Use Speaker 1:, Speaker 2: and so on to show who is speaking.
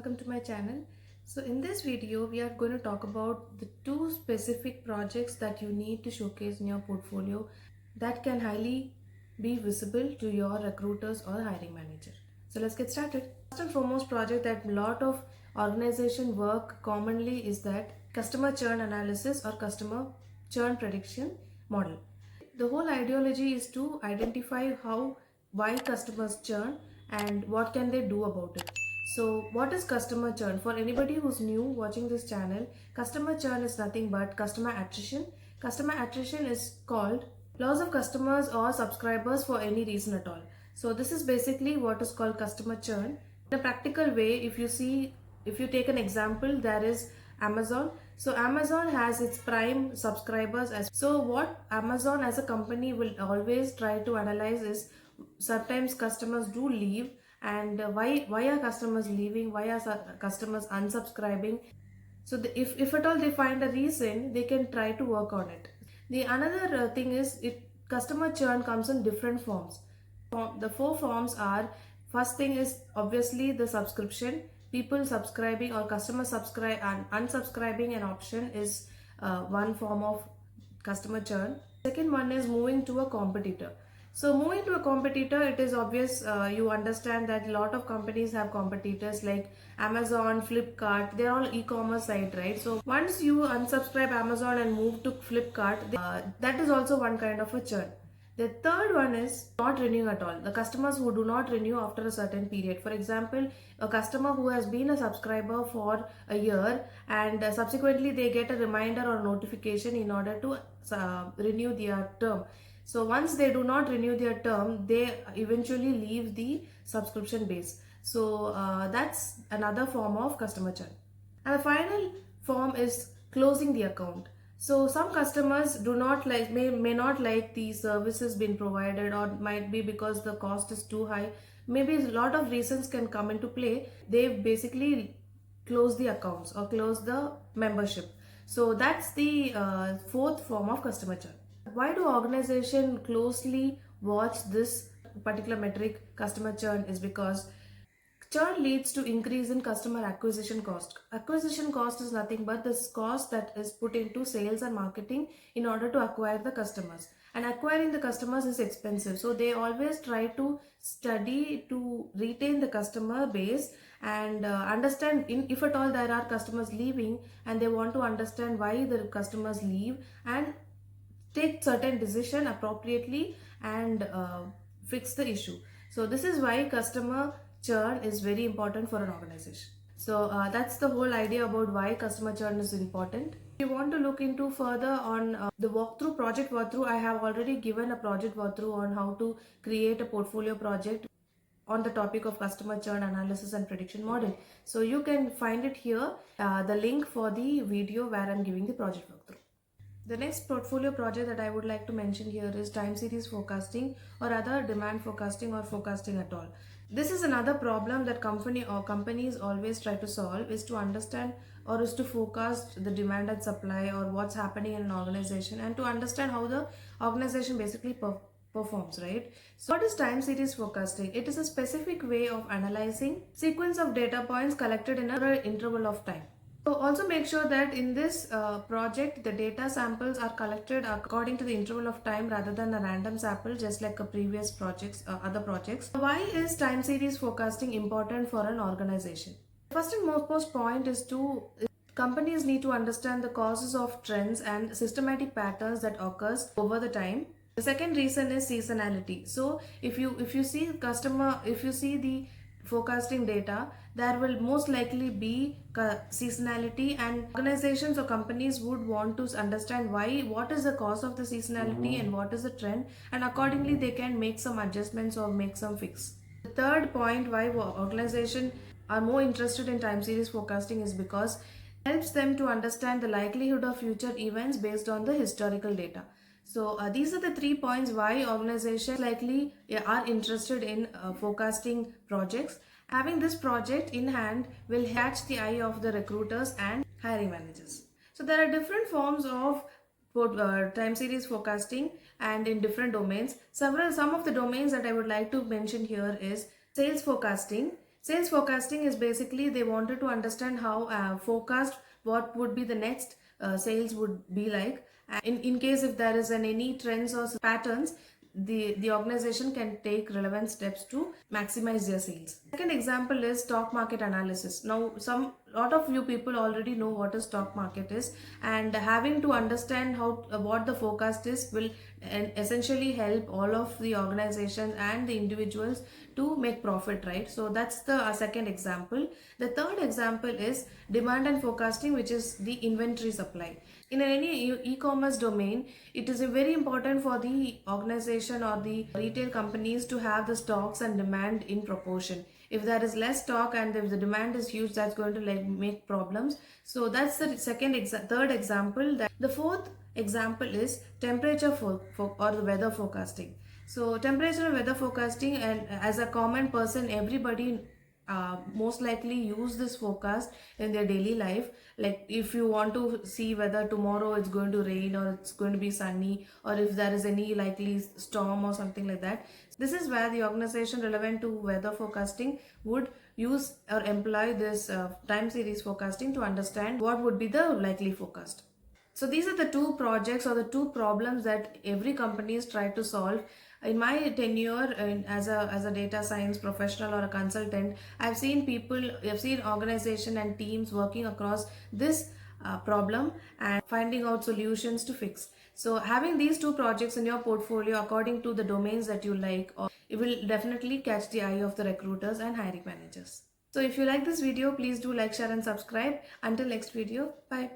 Speaker 1: welcome to my channel. So in this video we are going to talk about the two specific projects that you need to showcase in your portfolio that can highly be visible to your recruiters or hiring manager. So let's get started. First and foremost project that a lot of organization work commonly is that customer churn analysis or customer churn prediction model. The whole ideology is to identify why customers churn and what can they do about it. So what is customer churn? For anybody who's new watching this channel, customer churn is nothing but customer attrition. Customer attrition is called loss of customers or subscribers for any reason at all. So this is basically what is called customer churn. In a practical way, if you take an example, there is Amazon. So Amazon has its prime subscribers as so what Amazon as a company will always try to analyze is sometimes customers do leave, and why are customers leaving, why are customers unsubscribing. So if at all they find a reason, they can try to work on it. The another thing is customer churn comes in different forms. The four forms are, first thing is obviously the subscription, people subscribing or customer subscribe and unsubscribing an option is one form of customer churn. Second one is moving to a competitor. So moving to a competitor, it is obvious, you understand that a lot of companies have competitors like Amazon, Flipkart, they're all e-commerce site, right? So once you unsubscribe Amazon and move to Flipkart, that is also one kind of a churn. The third one is not renewing at all. The customers who do not renew after a certain period. For example, a customer who has been a subscriber for a year and subsequently they get a reminder or notification in order to renew their term. So once they do not renew their term, they eventually leave the subscription base. So that's another form of customer churn. And the final form is closing the account. So some customers do not like may not like the services being provided, or might be because the cost is too high. Maybe a lot of reasons can come into play. They basically close the accounts or close the membership. So that's the fourth form of customer churn. Why do organizations closely watch this particular metric, customer churn? Is because churn leads to increase in customer acquisition cost. Acquisition cost is nothing but the cost that is put into sales and marketing in order to acquire the customers. And acquiring the customers is expensive. So they always try to study to retain the customer base and understand if at all there are customers leaving, and they want to understand why the customers leave and take certain decision appropriately and fix the issue. So this is why customer churn is very important for an organization. So that's the whole idea about why customer churn is important. If you want to look into further on the walkthrough, project walkthrough, I have already given a project walkthrough on how to create a portfolio project on the topic of customer churn analysis and prediction model. So you can find it here, the link for the video where I'm giving the project walkthrough. The next portfolio project that I would like to mention here is time series forecasting or other demand forecasting or forecasting at all. This is another problem that companies always try to solve, is to understand or is to forecast the demand and supply or what's happening in an organization, and to understand how the organization basically performs, right? So what is time series forecasting? It is a specific way of analyzing sequence of data points collected in an interval of time. So also make sure that in this project the data samples are collected according to the interval of time rather than a random sample, just like a previous projects, other projects. Why is time series forecasting important for an organization? First and most point is companies need to understand the causes of trends and systematic patterns that occurs over the time. The second reason is seasonality. So if you see the forecasting data, there will most likely be seasonality, and organizations or companies would want to understand what is the cause of the seasonality and what is the trend, and accordingly they can make some adjustments or make some fix. The third point why organizations are more interested in time series forecasting is because it helps them to understand the likelihood of future events based on the historical data. So these are the 3 points why organizations likely are interested in forecasting projects. Having this project in hand will catch the eye of the recruiters and hiring managers. So there are different forms of time series forecasting and in different domains. Some of the domains that I would like to mention here is sales forecasting. Sales forecasting is basically they wanted to understand how forecast what would be the next sales would be like. And in case if there is any trends or patterns, the organization can take relevant steps to maximize their sales. Second example is stock market analysis. Now, some lot of you people already know what a stock market is, and having to understand how what the forecast is will essentially help all of the organizations and the individuals to make profit, right? So that's the second example. The third example is demand and forecasting, which is the inventory supply. In any e-commerce domain, it is very important for the organization or the retail companies to have the stocks and demand in proportion. If there is less stock and if the demand is huge, that's going to like make problems. So that's the third example. That the fourth example is temperature or the weather forecasting. So temperature and weather forecasting, and as a common person, everybody most likely use this forecast in their daily life. Like if you want to see whether tomorrow it's going to rain or it's going to be sunny, or if there is any likely storm or something like that, this is where the organization relevant to weather forecasting would use or employ this time series forecasting to understand what would be the likely forecast. So these are the two projects or the two problems that every company is trying to solve. In my tenure as a data science professional or a consultant, I've seen organization and teams working across this problem and finding out solutions to fix. So having these two projects in your portfolio according to the domains that you like, or it will definitely catch the eye of the recruiters and hiring managers. So if you like this video, please do like, share and subscribe. Until next video, bye.